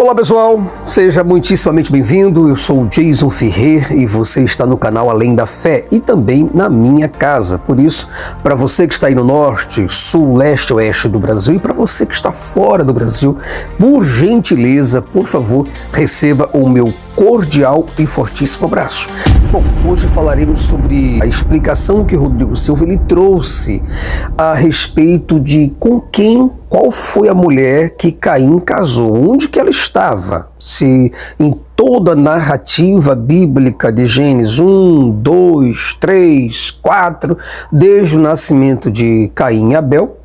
Olá pessoal, seja muitíssimamente bem-vindo, eu sou o Jason Ferrer e você está no canal Além da Fé e também na minha casa. Por isso, para você que está aí no norte, sul, leste, oeste do Brasil e para você que está fora do Brasil, por gentileza, por favor, receba o meu cordial e fortíssimo abraço. Bom, hoje falaremos sobre a explicação que Rodrigo Silva ele trouxe a respeito de qual foi a mulher que Caim casou, onde que ela estava, se em toda a narrativa bíblica de Gênesis 1, 2, 3, 4, desde o nascimento de Caim e Abel,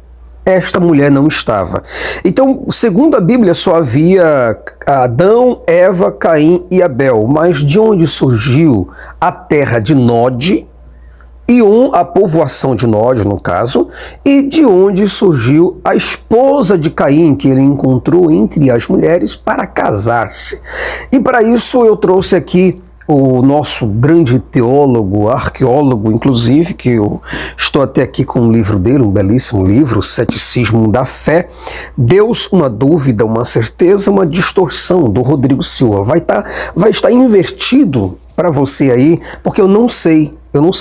esta mulher não estava. Então, segundo a Bíblia, só havia Adão, Eva, Caim e Abel. Mas de onde surgiu a terra de Nod, a povoação de Nod, no caso, e de onde surgiu a esposa de Caim, que ele encontrou entre as mulheres para casar-se. E para isso eu trouxe aqui o nosso grande teólogo, arqueólogo, inclusive, que eu estou até aqui com um livro dele, um belíssimo livro, Ceticismo da Fé, Deus, uma dúvida, uma certeza, uma distorção, do Rodrigo Silva. Vai estar invertido para você aí, porque eu não sei,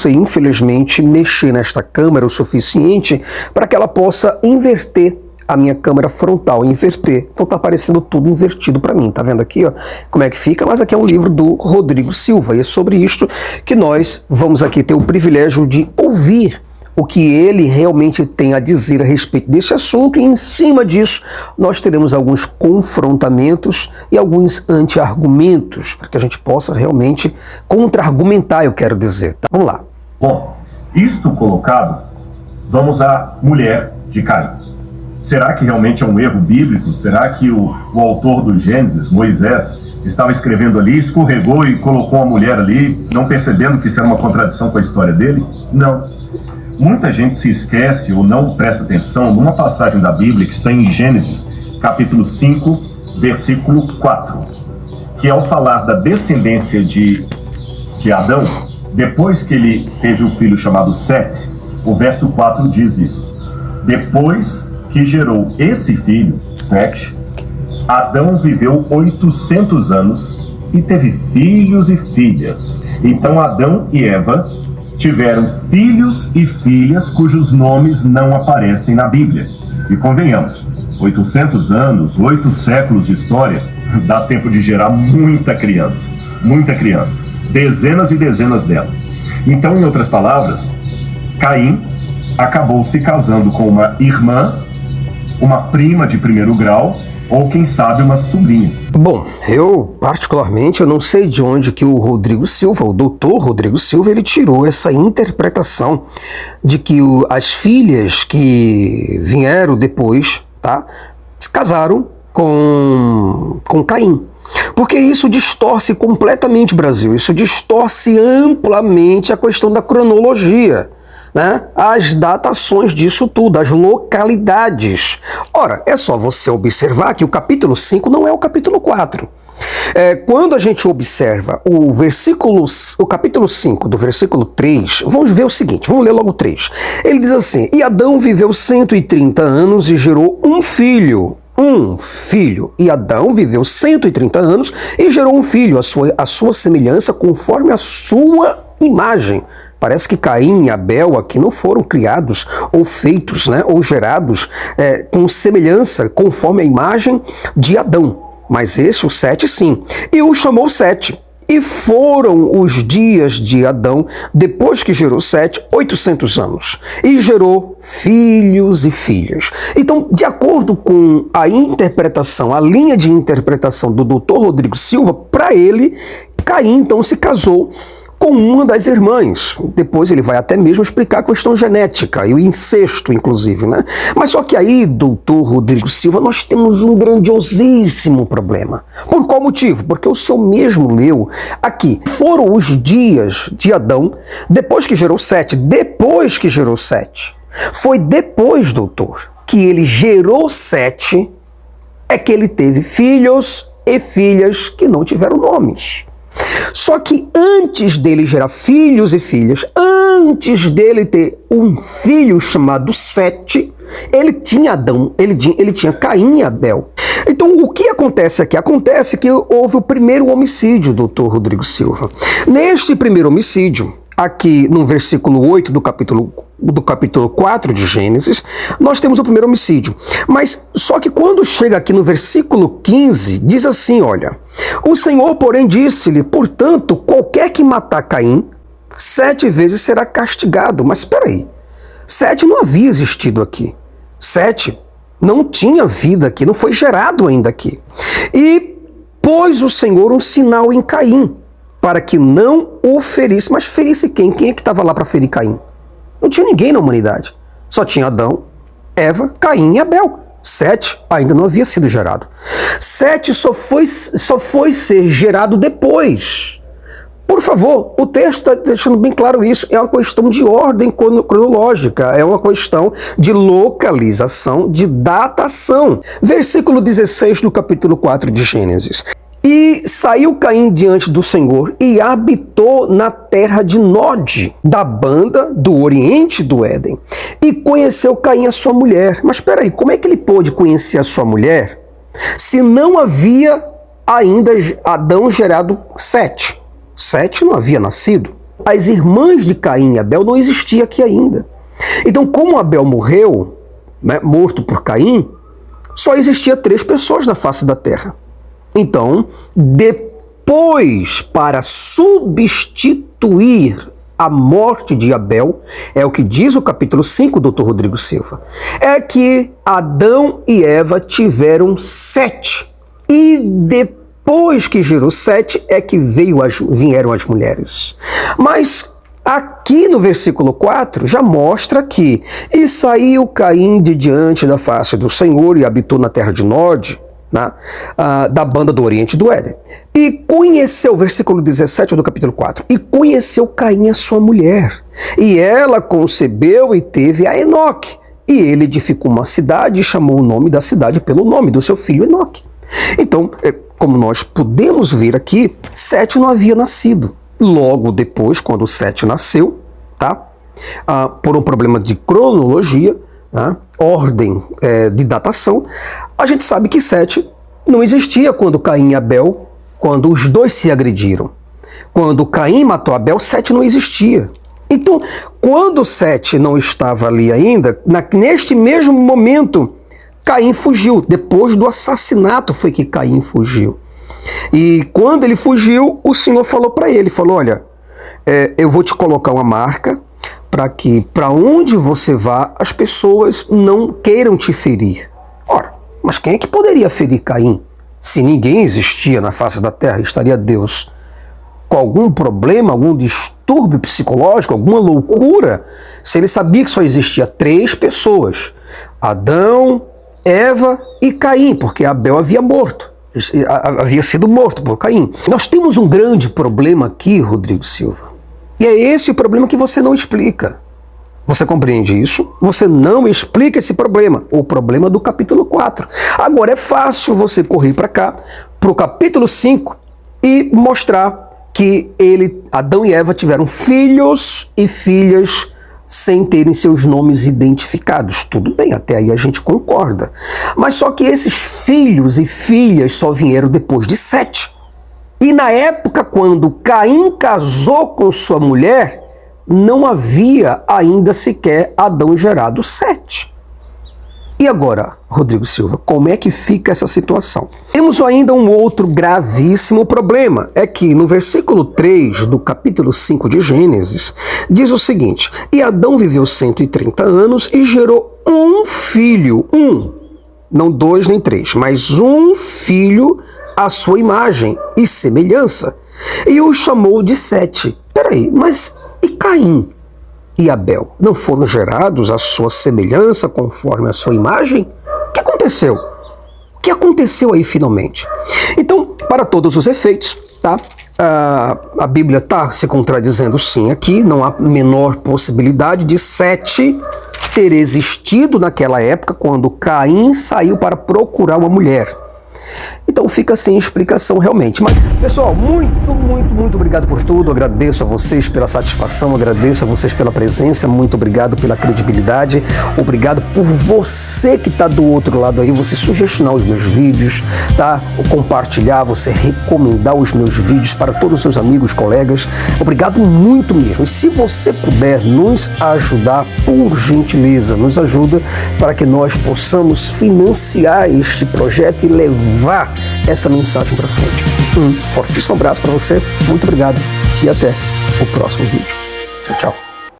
infelizmente, mexer nesta câmera o suficiente para que ela possa inverter a minha câmera frontal, inverter. Então tá aparecendo tudo invertido para mim, tá vendo aqui, ó, como é que fica? Mas aqui é um livro do Rodrigo Silva e é sobre isto que nós vamos aqui ter o privilégio de ouvir o que ele realmente tem a dizer a respeito desse assunto, e em cima disso nós teremos alguns confrontamentos e alguns anti-argumentos, para que a gente possa realmente contra-argumentar, eu quero dizer. Tá? Vamos lá. Bom, isto colocado, vamos à mulher de Caim. Será que realmente é um erro bíblico? Será que o autor do Gênesis, Moisés, estava escrevendo ali, escorregou e colocou a mulher ali, não percebendo que isso era uma contradição com a história dele? Não. Muita gente se esquece ou não presta atenção numa passagem da Bíblia que está em Gênesis, capítulo 5, versículo 4, que ao falar da descendência de Adão, depois que ele teve um filho chamado Sete, o verso 4 diz isso. Depois que gerou esse filho, Sete, Adão viveu 800 anos e teve filhos e filhas. Então Adão e Eva tiveram filhos e filhas cujos nomes não aparecem na Bíblia. E convenhamos, 800 anos, 8 séculos de história, dá tempo de gerar muita criança, dezenas e dezenas delas. Então, em outras palavras, Caim acabou se casando com uma irmã, uma prima de primeiro grau, ou quem sabe uma sobrinha. Bom, eu particularmente eu não sei de onde que o Rodrigo Silva, o doutor Rodrigo Silva, ele tirou essa interpretação de que as filhas que vieram depois, tá, se casaram com Caim. Porque isso distorce completamente o Brasil, isso distorce amplamente a questão da cronologia, né? As datações disso tudo, as localidades. Ora, é só você observar que o capítulo 5 não é o capítulo 4. Quando a gente observa o capítulo 5 do versículo 3, vamos ver o seguinte, vamos ler logo o 3. Ele diz assim: e Adão viveu 130 anos e gerou um filho. E Adão viveu 130 anos e gerou um filho, a sua semelhança, conforme a sua imagem. Parece que Caim e Abel aqui não foram criados ou feitos, né, ou gerados com semelhança, conforme a imagem de Adão. Mas esse, o Sete, sim. E o chamou Sete. E foram os dias de Adão, depois que gerou Sete, 800 anos. E gerou filhos e filhas. Então, de acordo com a interpretação, a linha de interpretação do Dr. Rodrigo Silva, para ele, Caim então se casou com uma das irmãs. Depois ele vai até mesmo explicar a questão genética e o incesto, inclusive, né? Mas só que aí, doutor Rodrigo Silva, nós temos um grandiosíssimo problema. Por qual motivo? Porque o senhor mesmo leu aqui. Foram os dias de Adão, depois que gerou Sete. Foi depois, doutor, que ele gerou Sete, é que ele teve filhos e filhas que não tiveram nomes. Só que antes dele gerar filhos e filhas, antes dele ter um filho chamado Sete, ele tinha Adão, ele tinha Caim e Abel. Então, o que acontece aqui? Acontece que houve o primeiro homicídio, doutor Rodrigo Silva. Neste primeiro homicídio, aqui no versículo 8 do capítulo 4 de Gênesis, nós temos o primeiro homicídio. Mas só que quando chega aqui no versículo 15, diz assim, olha, o Senhor, porém, disse-lhe, portanto, qualquer que matar Caim, 7 vezes será castigado. Mas espera aí, Sete não havia existido aqui. Sete não tinha vida aqui, não foi gerado ainda aqui. E pôs o Senhor um sinal em Caim, para que não o ferisse. Mas ferisse quem? Quem é que estava lá para ferir Caim? Não tinha ninguém na humanidade. Só tinha Adão, Eva, Caim e Abel. Sete ainda não havia sido gerado. Sete só foi ser gerado depois. Por favor, o texto está deixando bem claro isso. É uma questão de ordem cronológica, é uma questão de localização, de datação. Versículo 16 do capítulo 4 de Gênesis. E saiu Caim diante do Senhor e habitou na terra de Nod, da banda do oriente do Éden. E conheceu Caim a sua mulher. Mas espera aí, como é que ele pôde conhecer a sua mulher se não havia ainda Adão gerado Sete? Sete não havia nascido. As irmãs de Caim e Abel não existiam aqui ainda. Então, como Abel morreu, morto por Caim, só existia 3 pessoas na face da terra. Então, depois, para substituir a morte de Abel, é o que diz o capítulo 5, doutor Rodrigo Silva, é que Adão e Eva tiveram Sete. E depois que gerou Sete, é que vieram as mulheres. Mas aqui no versículo 4 já mostra que e saiu Caim de diante da face do Senhor e habitou na terra de Nod, da banda do oriente do Éden. E conheceu, versículo 17 do capítulo 4, e conheceu Caim a sua mulher, e ela concebeu e teve a Enoque. E ele edificou uma cidade e chamou o nome da cidade pelo nome do seu filho Enoque. Então, como nós podemos ver aqui, Sete não havia nascido. Logo depois, quando Sete nasceu, por um problema de cronologia, ordem de datação, a gente sabe que Sete não existia quando Caim e Abel, quando os dois se agrediram. Quando Caim matou Abel, Sete não existia. Então, quando Sete não estava ali ainda, neste mesmo momento, Caim fugiu. Depois do assassinato foi que Caim fugiu. E quando ele fugiu, o Senhor falou para ele, falou, olha, eu vou te colocar uma marca para que, para onde você vá, as pessoas não queiram te ferir. Ora, mas quem é que poderia ferir Caim? Se ninguém existia na face da terra, estaria Deus com algum problema, algum distúrbio psicológico, alguma loucura? Se ele sabia que só existia 3 pessoas, Adão, Eva e Caim, porque Abel havia sido morto por Caim. Nós temos um grande problema aqui, Rodrigo Silva. E é esse o problema que você não explica. Você compreende isso? Você não explica esse problema, o problema do capítulo 4. Agora é fácil você correr para cá, para o capítulo 5, e mostrar que Adão e Eva tiveram filhos e filhas sem terem seus nomes identificados. Tudo bem, até aí a gente concorda. Mas só que esses filhos e filhas só vieram depois de Sete. E na época, quando Caim casou com sua mulher, não havia ainda sequer Adão gerado Sete. E agora, Rodrigo Silva, como é que fica essa situação? Temos ainda um outro gravíssimo problema. É que no versículo 3 do capítulo 5 de Gênesis, diz o seguinte, e Adão viveu 130 anos e gerou um filho, não 2 nem 3, mas um filho à sua imagem e semelhança, e o chamou de Sete. Peraí, mas e Caim e Abel não foram gerados à sua semelhança, conforme a sua imagem? O que aconteceu? O que aconteceu aí finalmente? Então, para todos os efeitos, a Bíblia está se contradizendo sim aqui, não há menor possibilidade de Sete ter existido naquela época, quando Caim saiu para procurar uma mulher. Então fica sem explicação realmente. Mas, pessoal, muito obrigado por tudo. Agradeço a vocês pela satisfação, agradeço a vocês pela presença, muito obrigado pela credibilidade, obrigado por você que está do outro lado aí, você sugestionar os meus vídeos, tá? Compartilhar, você recomendar os meus vídeos para todos os seus amigos, colegas. Obrigado muito mesmo. E se você puder nos ajudar, por gentileza, nos ajuda para que nós possamos financiar este projeto e levar essa mensagem para frente. Um fortíssimo abraço para você, muito obrigado e até o próximo vídeo. Tchau, tchau.